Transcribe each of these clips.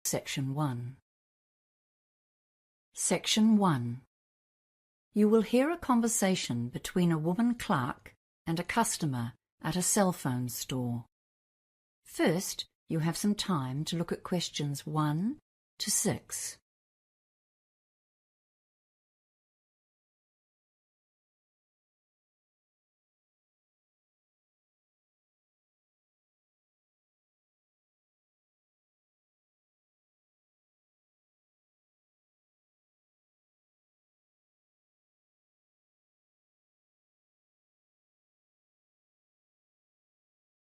Section 1. Section 1. You will hear a conversation between a woman clerk and a customer at a cell phone store. First, you have some time to look at questions 1 to 6.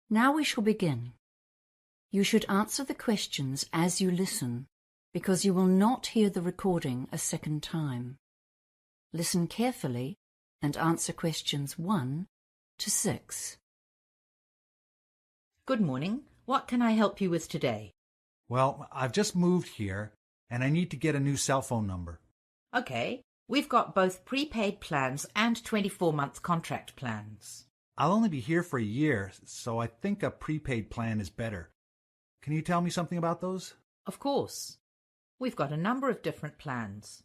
Now we shall begin. You should answer the questions as you listen, because you will not hear the recording a second time. Listen carefully and answer questions 1 to 6. Good morning. What can I help you with today? Well, I've just moved here, and I need to get a new cell phone number. Okay. We've got both prepaid plans and 24-month contract plans. I'll only be here for a year, so I think a prepaid plan is better. Can you tell me something about those? Of course. We've got a number of different plans.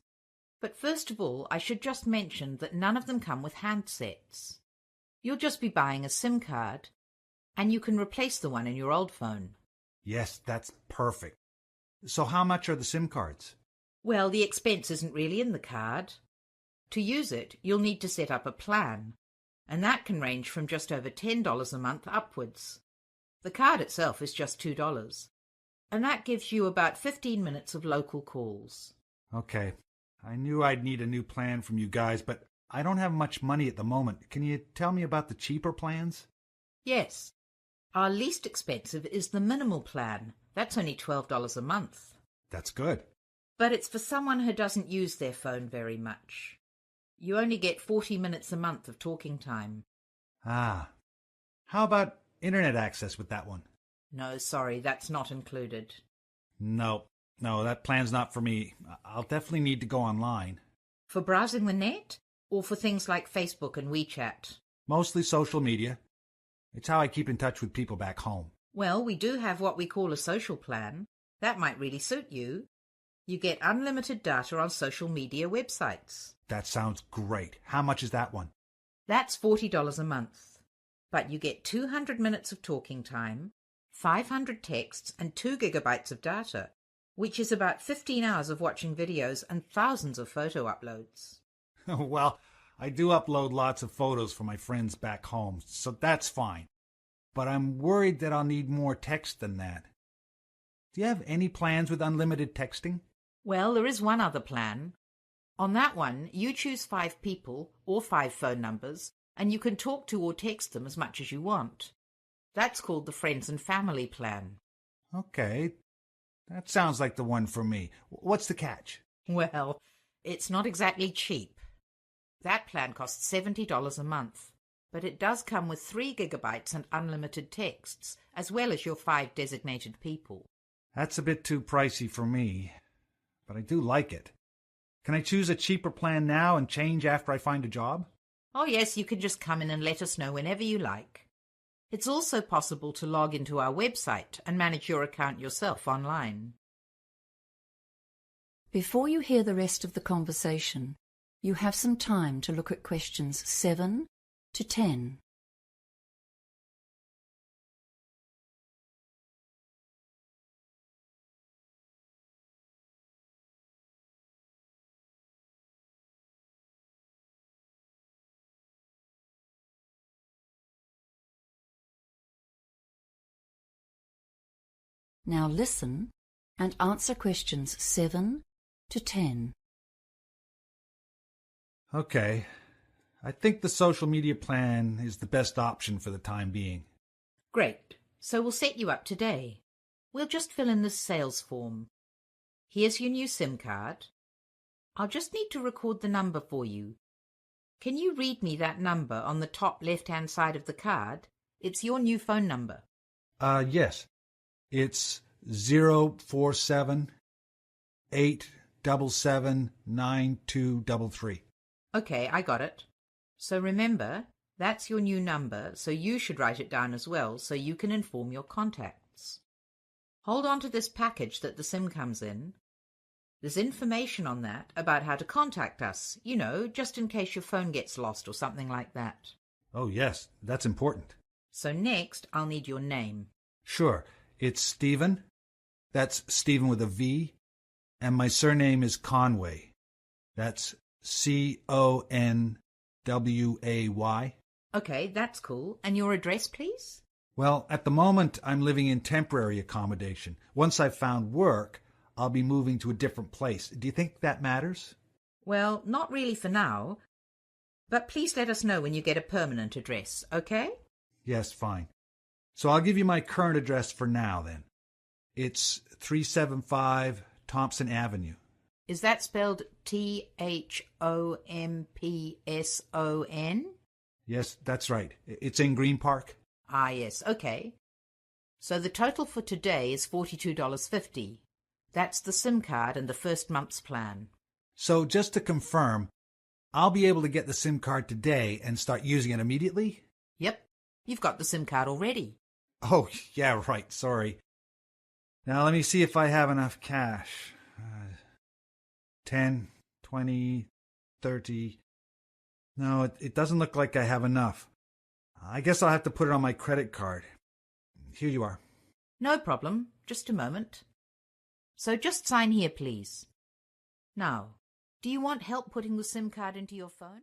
But first of all, I should just mention that none of them come with handsets. You'll just be buying a SIM card, and you can replace the one in your old phone. Yes, that's perfect. So how much are the SIM cards? Well, the expense isn't really in the card. To use it, you'll need to set up a plan, and that can range from just over $10 a month upwards. The card itself is just $2, and that gives you about 15 minutes of local calls. Okay. I knew I'd need a new plan from you guys, but I don't have much money at the moment. Can you tell me about the cheaper plans? Yes. Our least expensive is the minimal plan. That's only $12 a month. That's good. But it's for someone who doesn't use their phone very much. You only get 40 minutes a month of talking time. Ah. How about internet access with that one? No, sorry, that's not included. No, that plan's not for me. I'll definitely need to go online. For browsing the net? Or for things like Facebook and WeChat? Mostly social media. It's how I keep in touch with people back home. Well, we do have what we call a social plan. That might really suit you. You get unlimited data on social media websites. That sounds great. How much is that one? That's $40 a month. But you get 200 minutes of talking time, 500 texts, and 2 gigabytes of data, which is about 15 hours of watching videos and thousands of photo uploads. Well, I do upload lots of photos for my friends back home, so that's fine. But I'm worried that I'll need more text than that. Do you have any plans with unlimited texting? Well, there is one other plan. On that one, you choose 5 people or 5 phone numbers, and you can talk to or text them as much as you want. That's called the Friends and Family plan. Okay, that sounds like the one for me. What's the catch? Well, it's not exactly cheap. That plan costs $70 a month, but it does come with 3 gigabytes and unlimited texts, as well as your 5 designated people. That's a bit too pricey for me, but I do like it. Can I choose a cheaper plan now and change after I find a job? Oh yes, you can just come in and let us know whenever you like. It's also possible to log into our website and manage your account yourself online. Before you hear the rest of the conversation, you have some time to look at questions 7 to 10. Now listen and answer questions 7 to 10. Okay. I think the social media plan is the best option for the time being. Great. So we'll set you up today. We'll just fill in this sales form. Here's your new SIM card. I'll just need to record the number for you. Can you read me that number on the top left-hand side of the card? It's your new phone number. Yes. It's 047-877-9233. Okay, I got it. So remember, that's your new number, so you should write it down as well so you can inform your contacts. Hold on to this package that the SIM comes in. There's information on that about how to contact us, just in case your phone gets lost or something like that. Oh, yes, that's important. So next, I'll need your name. Sure, it's Stephen. That's Stephen with a V. And my surname is Conway. That's Conway. Okay, that's cool. And your address, please? Well, at the moment, I'm living in temporary accommodation. Once I've found work, I'll be moving to a different place. Do you think that matters? Well, not really for now. But please let us know when you get a permanent address, okay? Yes, fine. So I'll give you my current address for now, then. It's 375 Thompson Avenue. Is that spelled Thompson? Yes, that's right. It's in Green Park. Ah, yes, okay. So the total for today is $42.50. That's the SIM card and the first month's plan. So just to confirm, I'll be able to get the SIM card today and start using it immediately? Yep, you've got the SIM card already. Oh, yeah, right, sorry. Now let me see if I have enough cash. 10, 20, 30. No, it doesn't look like I have enough. I guess I'll have to put it on my credit card. Here you are. No problem. Just a moment. So just sign here, please. Now, do you want help putting the SIM card into your phone?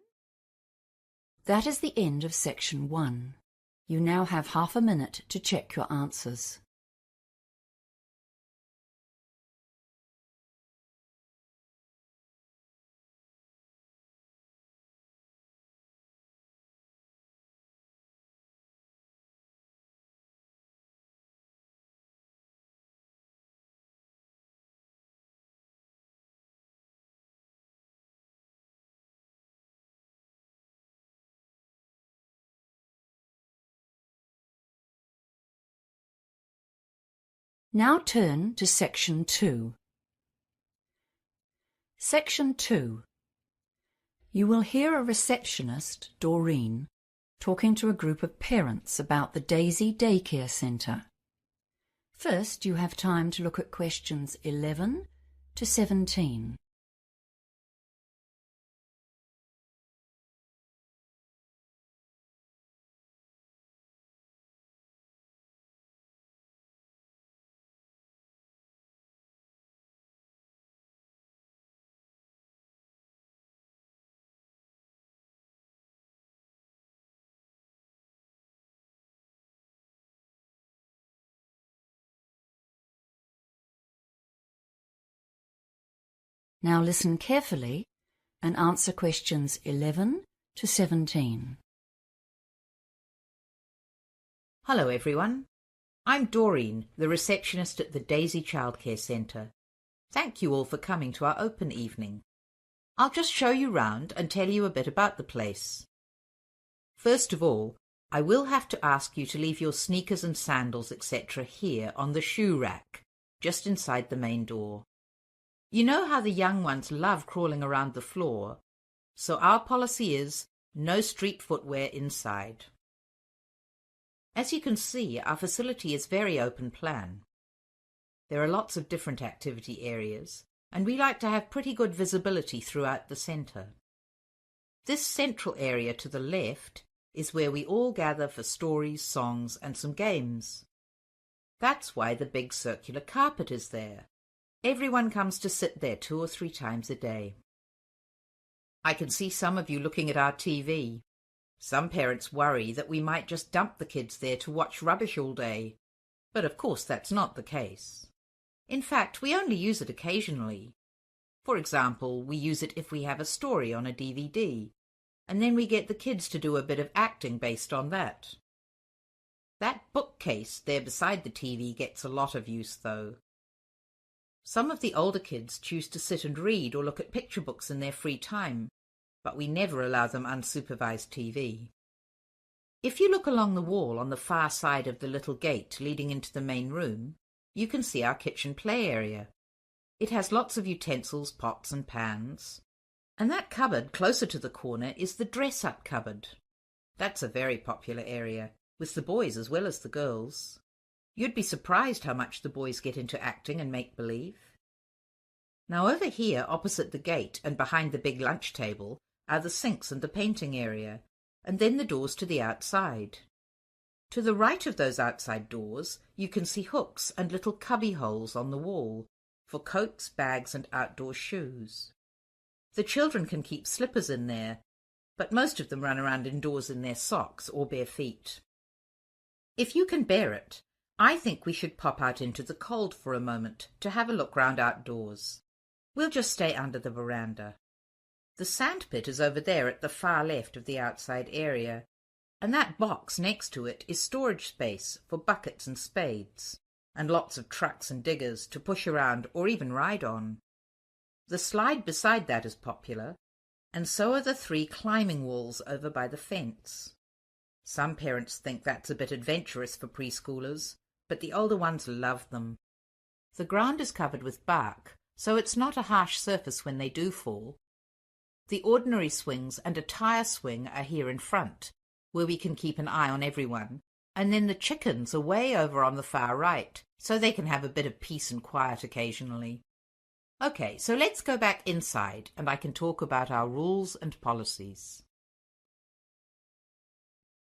That is the end of section 1. You now have half a minute to check your answers. Now turn to Section 2. Section 2. You will hear a receptionist, Doreen, talking to a group of parents about the Daisy Daycare Center. First, you have time to look at questions 11 to 17. Now listen carefully and answer questions 11 to 17. Hello, everyone. I'm Doreen, the receptionist at the Daisy Childcare Centre. Thank you all for coming to our open evening. I'll just show you round and tell you a bit about the place. First of all, I will have to ask you to leave your sneakers and sandals, etc. here on the shoe rack, just inside the main door. You know how the young ones love crawling around the floor, so our policy is no street footwear inside. As you can see, our facility is very open plan. There are lots of different activity areas, and we like to have pretty good visibility throughout the centre. This central area to the left is where we all gather for stories, songs, and some games. That's why the big circular carpet is there. Everyone comes to sit there 2 or 3 times a day. I can see some of you looking at our TV. Some parents worry that we might just dump the kids there to watch rubbish all day, but of course that's not the case. In fact, we only use it occasionally. For example, we use it if we have a story on a DVD, and then we get the kids to do a bit of acting based on that. That bookcase there beside the TV gets a lot of use, though. Some of the older kids choose to sit and read or look at picture books in their free time, but we never allow them unsupervised TV. If you look along the wall on the far side of the little gate leading into the main room, you can see our kitchen play area. It has lots of utensils, pots and pans. And that cupboard closer to the corner is the dress-up cupboard. That's a very popular area, with the boys as well as the girls. You'd be surprised how much the boys get into acting and make-believe. Now over here, opposite the gate and behind the big lunch table, are the sinks and the painting area, and then the doors to the outside. To the right of those outside doors, you can see hooks and little cubby holes on the wall for coats, bags, and outdoor shoes. The children can keep slippers in there, but most of them run around indoors in their socks or bare feet. If you can bear it, I think we should pop out into the cold for a moment to have a look round outdoors. We'll just stay under the veranda. The sandpit is over there at the far left of the outside area, and that box next to it is storage space for buckets and spades, and lots of trucks and diggers to push around or even ride on. The slide beside that is popular, and so are the 3 climbing walls over by the fence. Some parents think that's a bit adventurous for preschoolers, but the older ones love them. The ground is covered with bark, so it's not a harsh surface when they do fall. The ordinary swings and a tire swing are here in front, where we can keep an eye on everyone, and then the chickens are way over on the far right, so they can have a bit of peace and quiet occasionally. Okay, so let's go back inside, and I can talk about our rules and policies.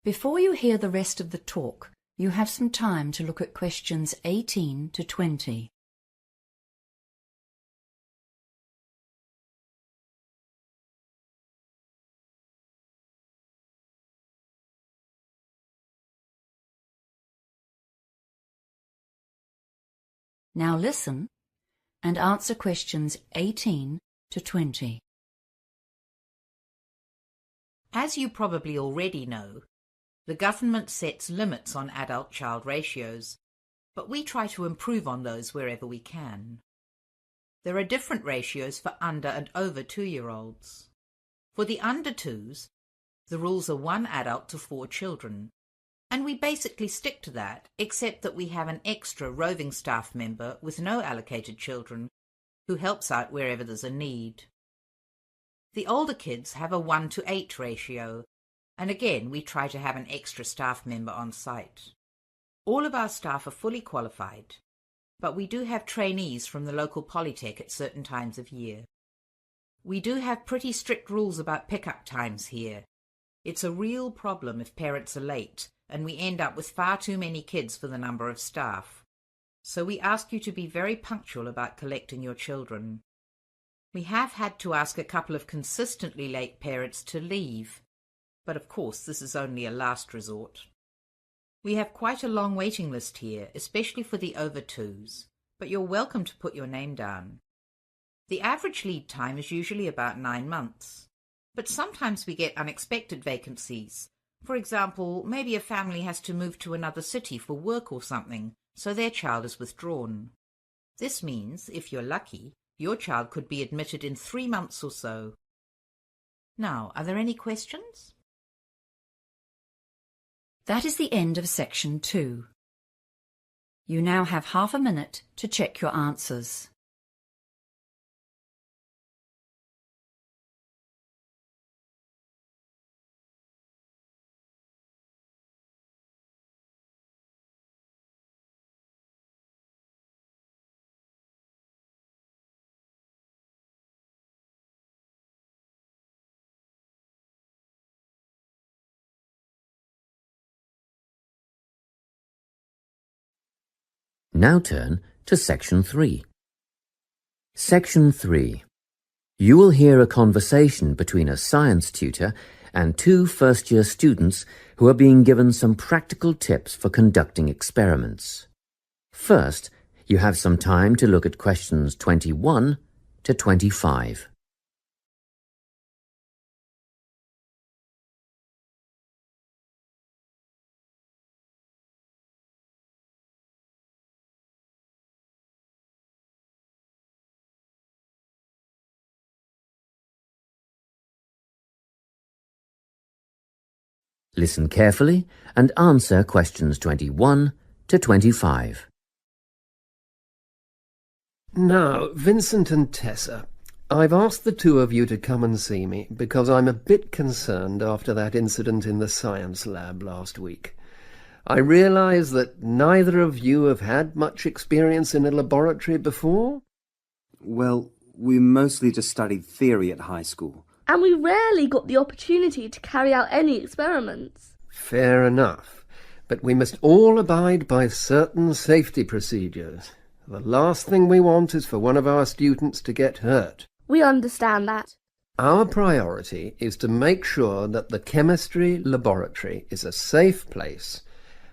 Before you hear the rest of the talk, you have some time to look at questions 18 to 20. Now listen and answer questions 18 to 20. As you probably already know, the government sets limits on adult-child ratios, but we try to improve on those wherever we can. There are different ratios for under and over 2-year-olds. For the under 2s, the rules are 1 adult to 4 children, and we basically stick to that, except that we have an extra roving staff member with no allocated children who helps out wherever there's a need. The older kids have a 1 to 8 ratio, and again we try to have an extra staff member on site. All of our staff are fully qualified, but we do have trainees from the local polytech at certain times of year. We do have pretty strict rules about pick-up times here. It's a real problem if parents are late, and we end up with far too many kids for the number of staff. So we ask you to be very punctual about collecting your children. We have had to ask a couple of consistently late parents to leave, but of course this is only a last resort. We have quite a long waiting list here, especially for the over 2s, but you're welcome to put your name down. The average lead time is usually about 9 months, but sometimes we get unexpected vacancies. For example, maybe a family has to move to another city for work or something, so their child is withdrawn. This means, if you're lucky, your child could be admitted in 3 months or so. Now, are there any questions? That is the end of section 2. You now have half a minute to check your answers. Now turn to Section 3. Section 3. You will hear a conversation between a science tutor and 2 first-year students who are being given some practical tips for conducting experiments. First, you have some time to look at questions 21 to 25. Listen carefully and answer questions 21 to 25. Now, Vincent and Tessa, I've asked the two of you to come and see me because I'm a bit concerned after that incident in the science lab last week. I realise that neither of you have had much experience in a laboratory before. Well, we mostly just studied theory at high school. And we rarely got the opportunity to carry out any experiments. Fair enough. But we must all abide by certain safety procedures. The last thing we want is for one of our students to get hurt. We understand that. Our priority is to make sure that the chemistry laboratory is a safe place,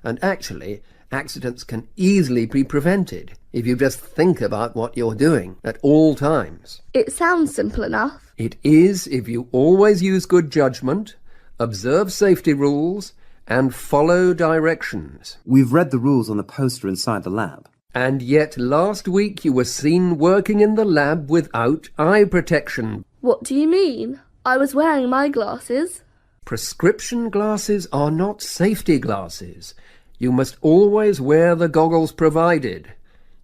and actually, accidents can easily be prevented if you just think about what you're doing at all times. It sounds simple enough. It is if you always use good judgment, observe safety rules, and follow directions. We've read the rules on the poster inside the lab. And yet last week you were seen working in the lab without eye protection. What do you mean? I was wearing my glasses. Prescription glasses are not safety glasses. You must always wear the goggles provided.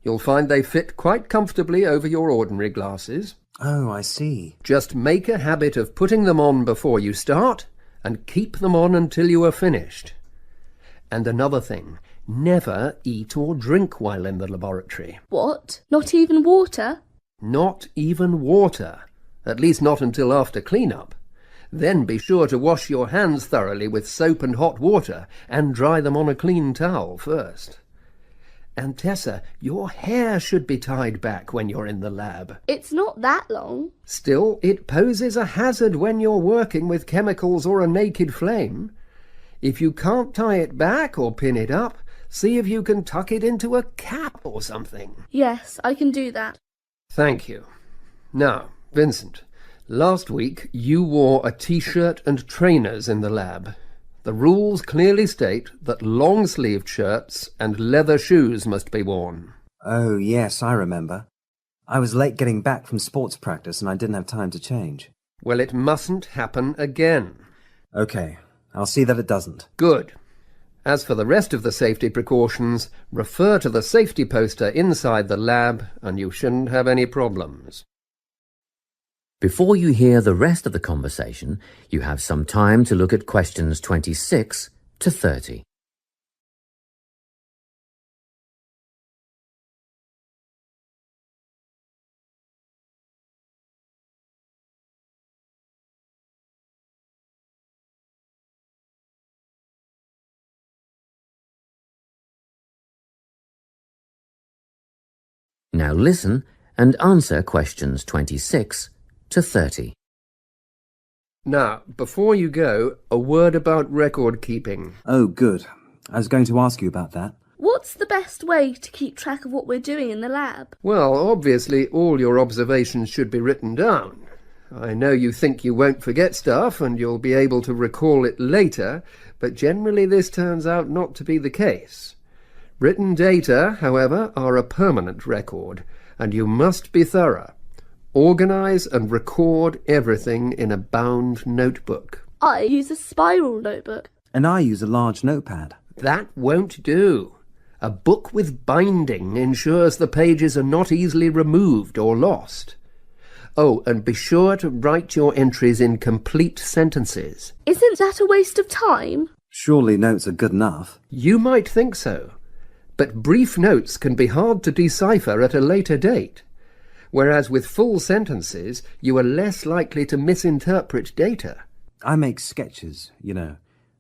You'll find they fit quite comfortably over your ordinary glasses. Oh, I see. Just make a habit of putting them on before you start, and keep them on until you are finished. And another thing, never eat or drink while in the laboratory. What? Not even water? Not even water. At least not until after clean-up. Then be sure to wash your hands thoroughly with soap and hot water, and dry them on a clean towel first. And Tessa, your hair should be tied back when you're in the lab. It's not that long. Still, it poses a hazard when you're working with chemicals or a naked flame. If you can't tie it back or pin it up, see if you can tuck it into a cap or something. Yes, I can do that. Thank you. Now, Vincent, last week you wore a t-shirt and trainers in the lab. The rules clearly state that long-sleeved shirts and leather shoes must be worn. Oh, yes, I remember. I was late getting back from sports practice and I didn't have time to change. Well, it mustn't happen again. Okay, I'll see that it doesn't. Good. As for the rest of the safety precautions, refer to the safety poster inside the lab and you shouldn't have any problems. Before you hear the rest of the conversation, you have some time to look at questions 26 to 30. Now listen and answer questions 26 to 30. Now, before you go, a word about record keeping. Oh, good. I was going to ask you about that. What's the best way to keep track of what we're doing in the lab? Well, obviously all your observations should be written down. I know you think you won't forget stuff and you'll be able to recall it later, but generally this turns out not to be the case. Written data, however, are a permanent record, and you must be thorough. Organise and record everything in a bound notebook. I use a spiral notebook. And I use a large notepad. That won't do. A book with binding ensures the pages are not easily removed or lost. Oh, and be sure to write your entries in complete sentences. Isn't that a waste of time? Surely notes are good enough. You might think so, but brief notes can be hard to decipher at a later date. Whereas with full sentences, you are less likely to misinterpret data. I make sketches,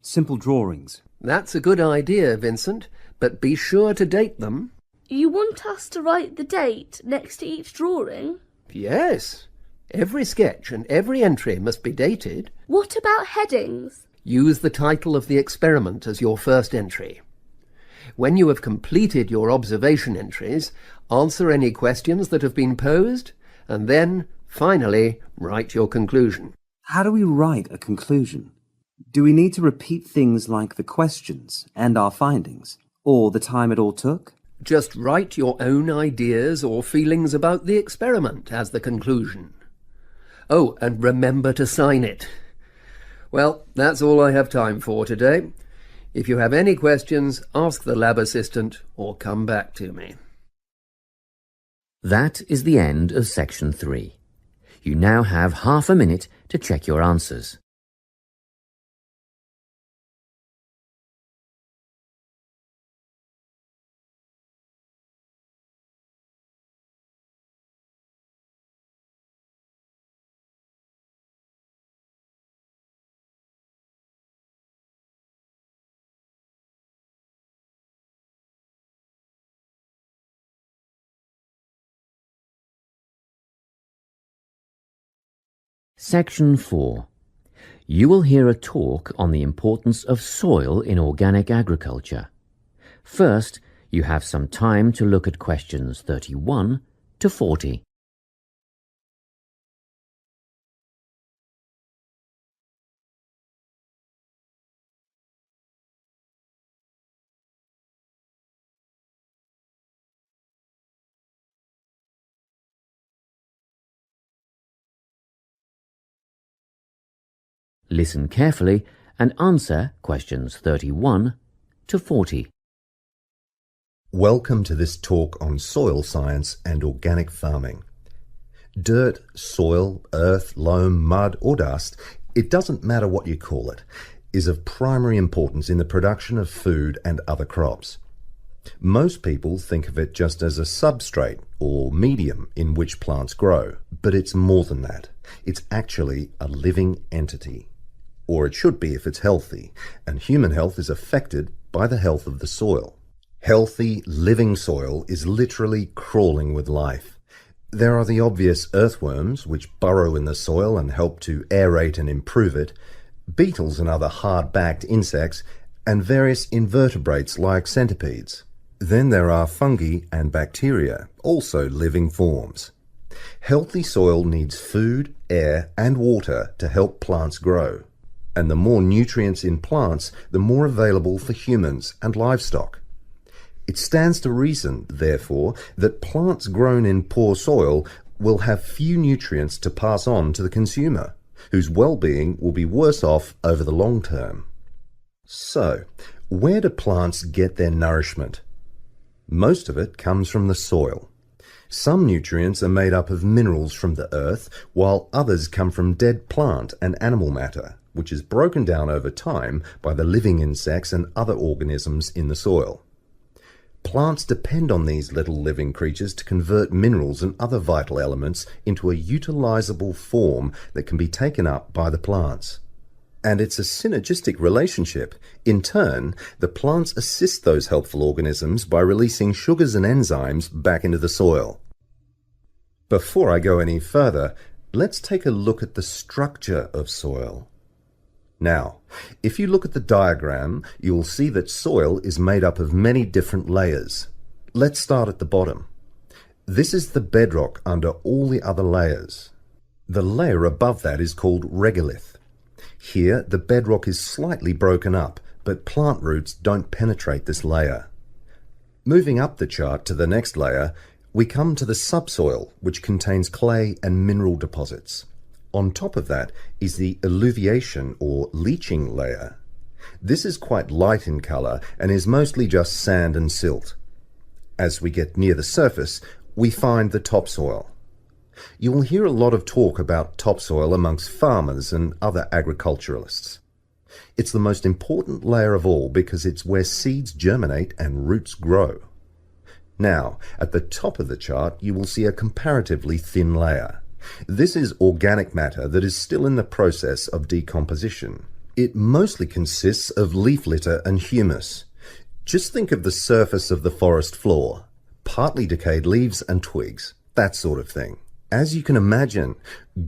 simple drawings. That's a good idea, Vincent, but be sure to date them. You want us to write the date next to each drawing? Yes. Every sketch and every entry must be dated. What about headings? Use the title of the experiment as your first entry. When you have completed your observation entries, answer any questions that have been posed, and then, finally, write your conclusion. How do we write a conclusion? Do we need to repeat things like the questions and our findings, or the time it all took? Just write your own ideas or feelings about the experiment as the conclusion. Oh, and remember to sign it. Well, that's all I have time for today. If you have any questions, ask the lab assistant or come back to me. That is the end of section 3. You now have half a minute to check your answers. Section 4. You will hear a talk on the importance of soil in organic agriculture. First, you have some time to look at questions 31 to 40. Listen carefully and answer questions 31 to 40. Welcome to this talk on soil science and organic farming. Dirt, soil, earth, loam, mud or dust, it doesn't matter what you call it, is of primary importance in the production of food and other crops. Most people think of it just as a substrate or medium in which plants grow, but it's more than that. It's actually a living entity. Or it should be if it's healthy, and human health is affected by the health of the soil. Healthy, living soil is literally crawling with life. There are the obvious earthworms, which burrow in the soil and help to aerate and improve it, beetles and other hard-backed insects, and various invertebrates like centipedes. Then there are fungi and bacteria, also living forms. Healthy soil needs food, air, and water to help plants grow. And the more nutrients in plants, the more available for humans and livestock. It stands to reason, therefore, that plants grown in poor soil will have few nutrients to pass on to the consumer, whose well-being will be worse off over the long term. So, where do plants get their nourishment? Most of it comes from the soil. Some nutrients are made up of minerals from the earth, while others come from dead plant and animal matter, which is broken down over time by the living insects and other organisms in the soil. Plants depend on these little living creatures to convert minerals and other vital elements into a utilizable form that can be taken up by the plants. And it's a synergistic relationship. In turn, the plants assist those helpful organisms by releasing sugars and enzymes back into the soil. Before I go any further, let's take a look at the structure of soil. Now, if you look at the diagram, you will see that soil is made up of many different layers. Let's start at the bottom. This is the bedrock under all the other layers. The layer above that is called regolith. Here, the bedrock is slightly broken up, but plant roots don't penetrate this layer. Moving up the chart to the next layer, we come to the subsoil, which contains clay and mineral deposits. On top of that is the alluviation or leaching layer. This is quite light in colour and is mostly just sand and silt. As we get near the surface, we find the topsoil. You will hear a lot of talk about topsoil amongst farmers and other agriculturalists. It's the most important layer of all because it's where seeds germinate and roots grow. Now, at the top of the chart, you will see a comparatively thin layer. This is organic matter that is still in the process of decomposition. It mostly consists of leaf litter and humus. Just think of the surface of the forest floor, partly decayed leaves and twigs, that sort of thing. As you can imagine,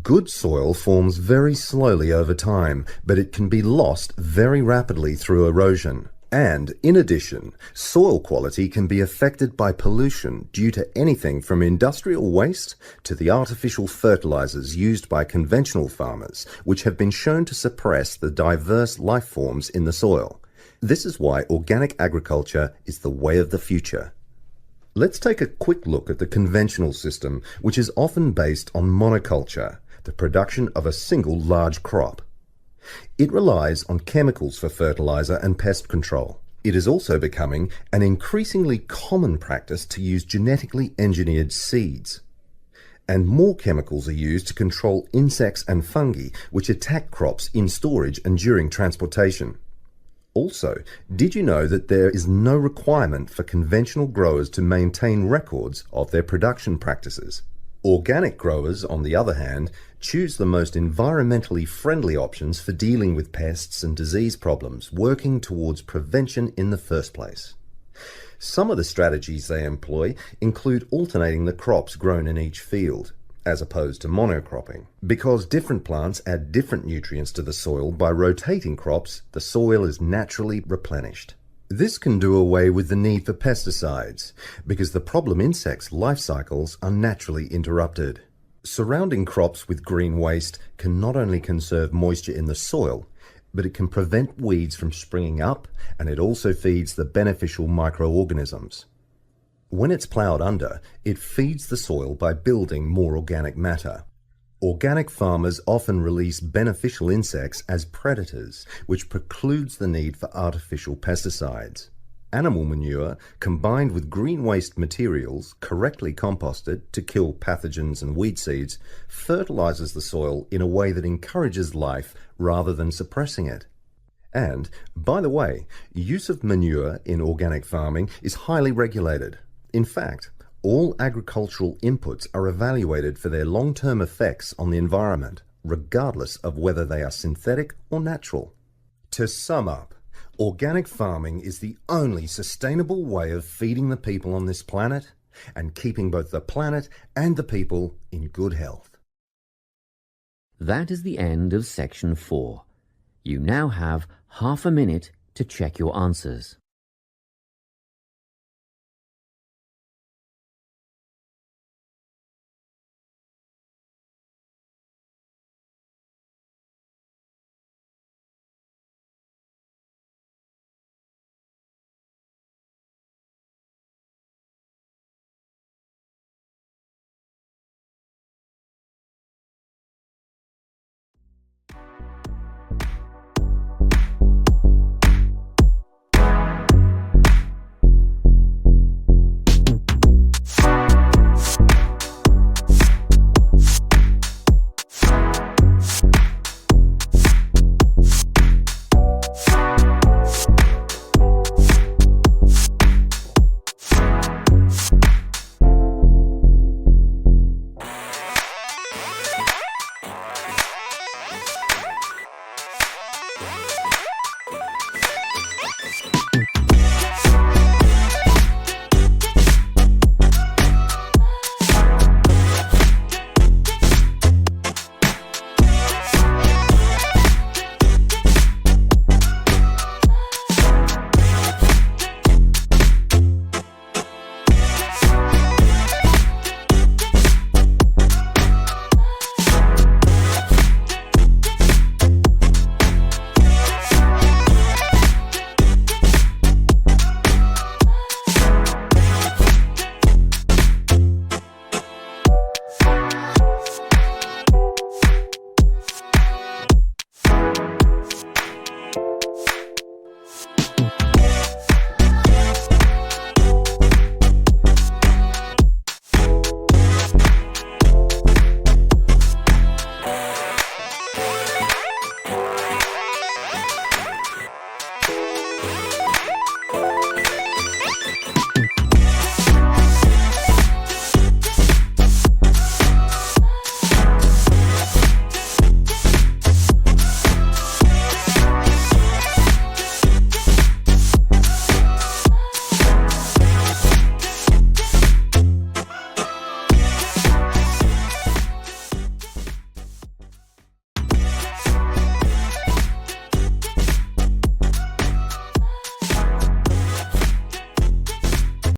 good soil forms very slowly over time, but it can be lost very rapidly through erosion. And, in addition, soil quality can be affected by pollution due to anything from industrial waste to the artificial fertilizers used by conventional farmers, which have been shown to suppress the diverse life forms in the soil. This is why organic agriculture is the way of the future. Let's take a quick look at the conventional system, which is often based on monoculture, the production of a single large crop. It relies on chemicals for fertilizer and pest control. It is also becoming an increasingly common practice to use genetically engineered seeds. and more chemicals are used to control insects and fungi which attack crops in storage and during transportation. Also, did you know that there is no requirement for conventional growers to maintain records of their production practices? Organic growers, on the other hand, choose the most environmentally friendly options for dealing with pests and disease problems, working towards prevention in the first place. Some of the strategies they employ include alternating the crops grown in each field, as opposed to monocropping. Because different plants add different nutrients to the soil, by rotating crops, the soil is naturally replenished. This can do away with the need for pesticides, because the problem insects' life cycles are naturally interrupted. Surrounding crops with green waste can not only conserve moisture in the soil, but it can prevent weeds from springing up, and it also feeds the beneficial microorganisms. When it's ploughed under, it feeds the soil by building more organic matter. Organic farmers often release beneficial insects as predators, which precludes the need for artificial pesticides. Animal manure, combined with green waste materials, correctly composted to kill pathogens and weed seeds, fertilizes the soil in a way that encourages life rather than suppressing it. And, by the way, use of manure in organic farming is highly regulated. In fact, all agricultural inputs are evaluated for their long-term effects on the environment, regardless of whether they are synthetic or natural. To sum up, organic farming is the only sustainable way of feeding the people on this planet and keeping both the planet and the people in good health. That is the end of section 4. You now have half a minute to check your answers.